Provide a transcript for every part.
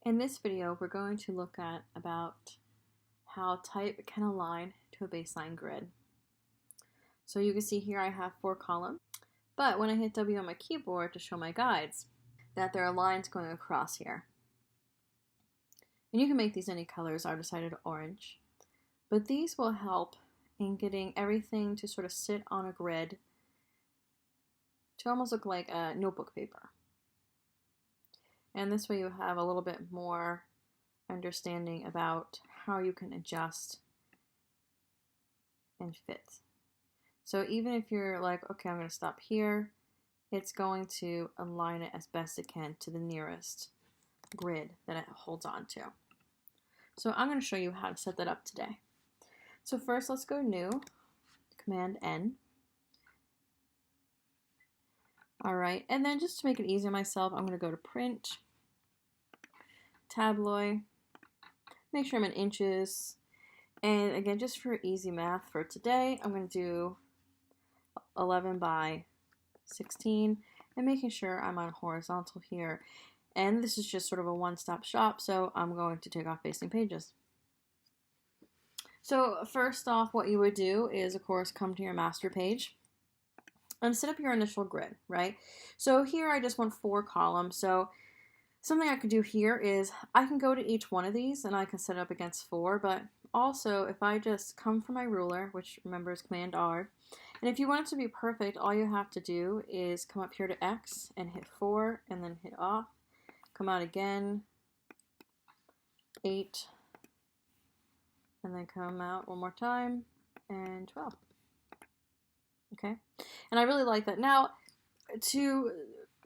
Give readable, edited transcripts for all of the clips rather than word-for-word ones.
In this video, we're going to look at about how type can align to a baseline grid. So you can see here I have 4 columns, but when I hit W on my keyboard to show my guides, that there are lines going across here. And you can make these any colors. I decided orange. But these will help in getting everything to sort of sit on a grid to almost look like a notebook paper. And this way you have a little bit more understanding about how you can adjust and fit. So even if you're like, okay, I'm going to stop here, it's going to align it as best it can to the nearest grid that it holds on to. So I'm going to show you how to set that up today. So first, let's go New, Command N. All right, and then just to make it easier myself, I'm going to go to Print, Tabloid, make sure I'm in inches, and again, just for easy math for today, I'm going to do 11 by 16, and making sure I'm on horizontal here. And this is just sort of a one-stop shop, so I'm going to take off facing pages. So first off, what you would do is, of course, come to your master page and set up your initial grid, right? So here I just want 4 columns. So something I could do here is I can go to each one of these and I can set it up against 4, but also if I just come from my ruler, which remember is Command R, and if you want it to be perfect, all you have to do is come up here to X and hit 4 and then hit off, come out again, 8, and then come out one more time, and 12. Okay, and I really like that. Now,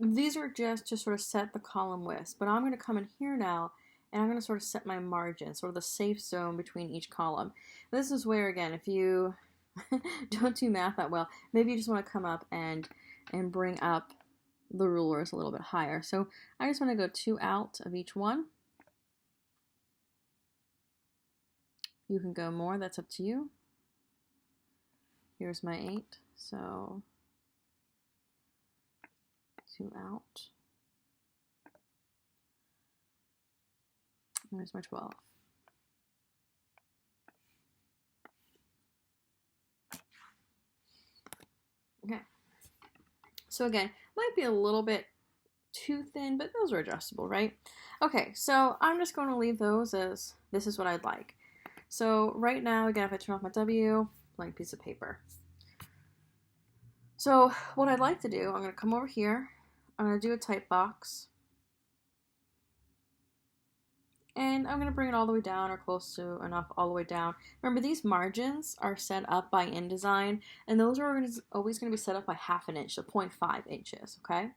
these are just to sort of set the column widths, but I'm going to come in here now, and I'm going to sort of set my margin, sort of the safe zone between each column. This is where, again, if you don't do math that well, maybe you just want to come up and bring up the rulers a little bit higher. So I just want to go 2 out of each one. You can go more, that's up to you. Here's my 8, so 2 out. There's my 12. Okay. So again, might be a little bit too thin, but those are adjustable, right? Okay, so I'm just going to leave those as this is what I'd like. So right now, again, if I turn off my W, blank piece of paper. So what I'd like to do, I'm going to come over here, I'm going to do a type box, and I'm going to bring it all the way down or close to enough all the way down. Remember, these margins are set up by InDesign, and those are always going to be set up by 1/2 inch, so 0.5 inches, okay?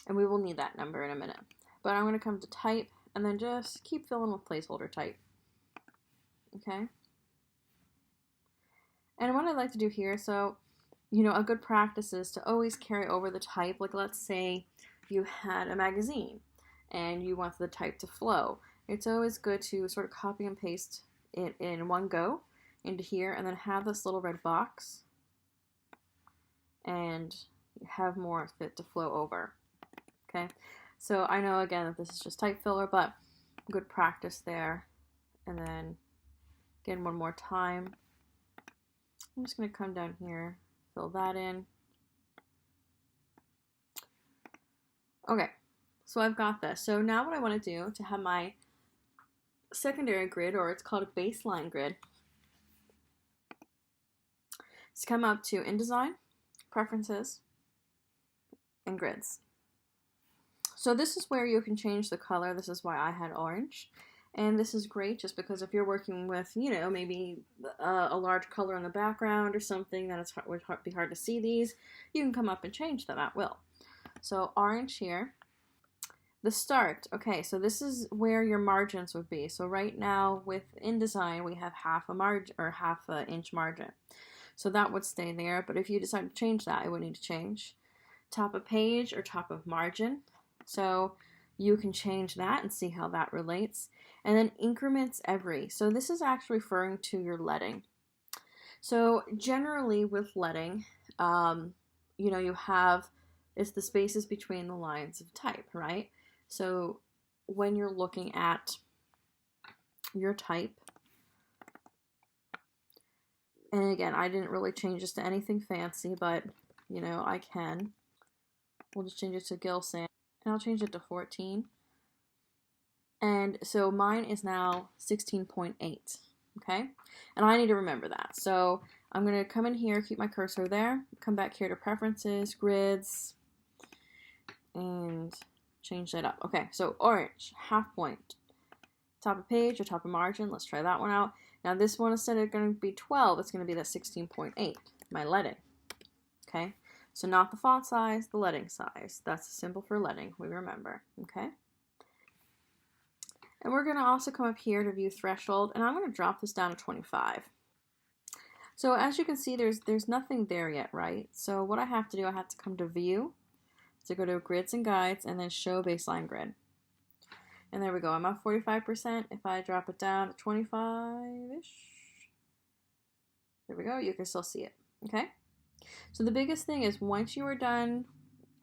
And we will need that number in a minute. But I'm going to come to type, and then just keep filling with placeholder type, okay? And what I'd like to do here, so, you know, a good practice is to always carry over the type. Like, let's say you had a magazine and you want the type to flow. It's always good to sort of copy and paste it in one go into here, and then have this little red box and have more of it to flow over. Okay, so I know again that this is just type filler, but good practice there. And then again, one more time. I'm just going to come down here, fill that in. Okay, so I've got this. So now what I want to do to have my secondary grid, or it's called a baseline grid, is come up to InDesign, Preferences, and Grids. So this is where you can change the color. This is why I had orange. And this is great just because if you're working with, you know, maybe a large color in the background or something that would be hard to see these, you can come up and change them at will. So orange here. The start, okay, so this is where your margins would be. So right now with InDesign, we have 1/2 inch margin. So that would stay there, but if you decide to change that, it would need to change. Top of page or top of margin. So you can change that and see how that relates. And then increments every. So this is actually referring to your leading. So generally with leading, you have, it's the spaces between the lines of type, right? So when you're looking at your type, and again, I didn't really change this to anything fancy, but you know, I can. We'll just change it to Gill Sand, and I'll change it to 14. And so mine is now 16.8, okay? And I need to remember that. So I'm gonna come in here, keep my cursor there, come back here to Preferences, Grids, and change that up. Okay, so orange, half point, top of page or top of margin. Let's try that one out. Now this one, instead of going to be 12, it's going to be that 16.8, my leading. Okay, so not the font size, the leading size. That's the symbol for leading, we remember. Okay, and we're going to also come up here to view threshold, and I'm going to drop this down to 25. So as you can see, there's nothing there yet, right? So what I have to do, I have to come to view, to go to grids and guides, and then show baseline grid. And there we go, I'm at 45%. If I drop it down to 25-ish, there we go, you can still see it, okay? So the biggest thing is once you are done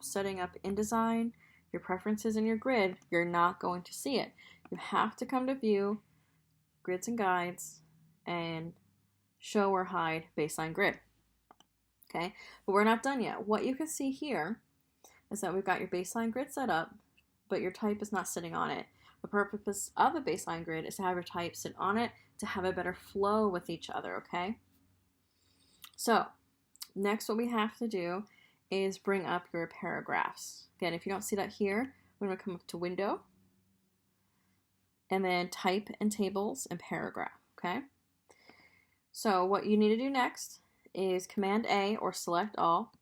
setting up InDesign, your preferences and your grid, you're not going to see it. You have to come to view, grids and guides, and show or hide baseline grid, okay? But we're not done yet. What you can see here is that we've got your baseline grid set up, but your type is not sitting on it. The purpose of a baseline grid is to have your type sit on it to have a better flow with each other, okay? So next what we have to do is bring up your paragraphs. Again, if you don't see that here, we're going to come up to Window, and then Type and Tables and Paragraph, okay? So what you need to do next is Command A or select all.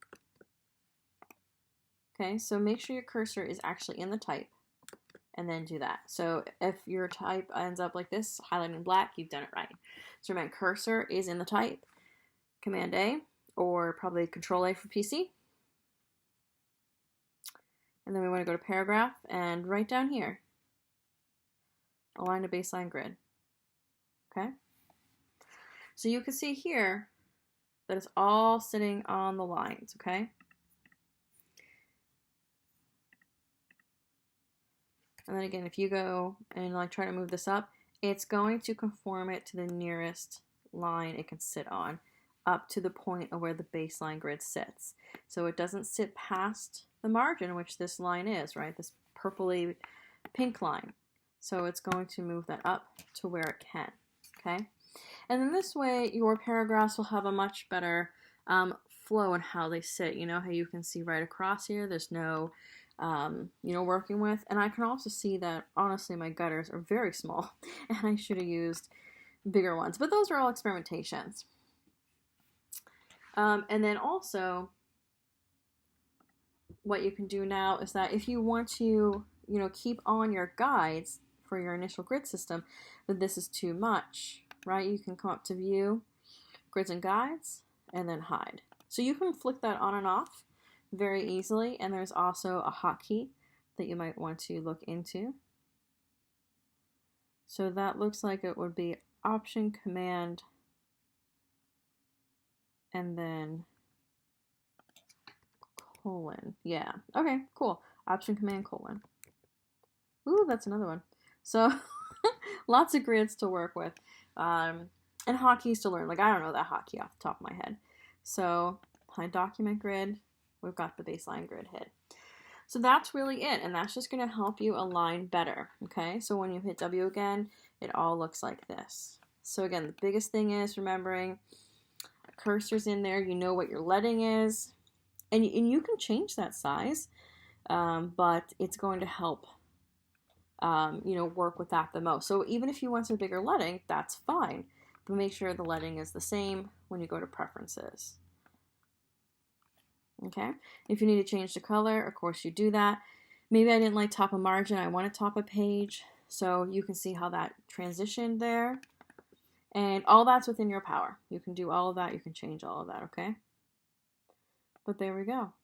Okay, so make sure your cursor is actually in the type, and then do that. So if your type ends up like this, highlighted in black, you've done it right. So remember, cursor is in the type, Command A, or probably Control A for PC. And then we want to go to Paragraph, and right down here, align to baseline grid. Okay? So you can see here that it's all sitting on the lines, okay? And then again, if you go and like try to move this up, it's going to conform it to the nearest line it can sit on, up to the point of where the baseline grid sits. So it doesn't sit past the margin, which this line is, right? This purpley pink line. So it's going to move that up to where it can, okay? And then this way, your paragraphs will have a much better flow in how they sit. You know how you can see right across here, there's no working with. And I can also see that, honestly, my gutters are very small, and I should have used bigger ones. But those are all experimentations. And then also, what you can do now is that if you want to, keep on your guides for your initial grid system, but this is too much, right? You can come up to View, Grids and Guides, and then Hide. So you can flick that on and off very easily, and there's also a hotkey that you might want to look into. So that looks like it would be Option Command and then colon. Yeah, okay, cool. Option Command colon. Ooh, that's another one. So lots of grids to work with, and hotkeys to learn. Like, I don't know that hotkey off the top of my head. So hide document grid, we've got the baseline grid hid. So that's really it, and that's just going to help you align better, okay? So when you hit W again, it all looks like this. So again, the biggest thing is remembering cursor's in there, you know what your leading is, and you can change that size, but it's going to help work with that the most. So even if you want some bigger leading, that's fine, but make sure the leading is the same when you go to preferences. Okay, if you need to change the color, of course you do that. Maybe I didn't like top of margin, I want to top a page, so you can see how that transitioned there. And all that's within your power. You can do all of that, you can change all of that, okay? But there we go.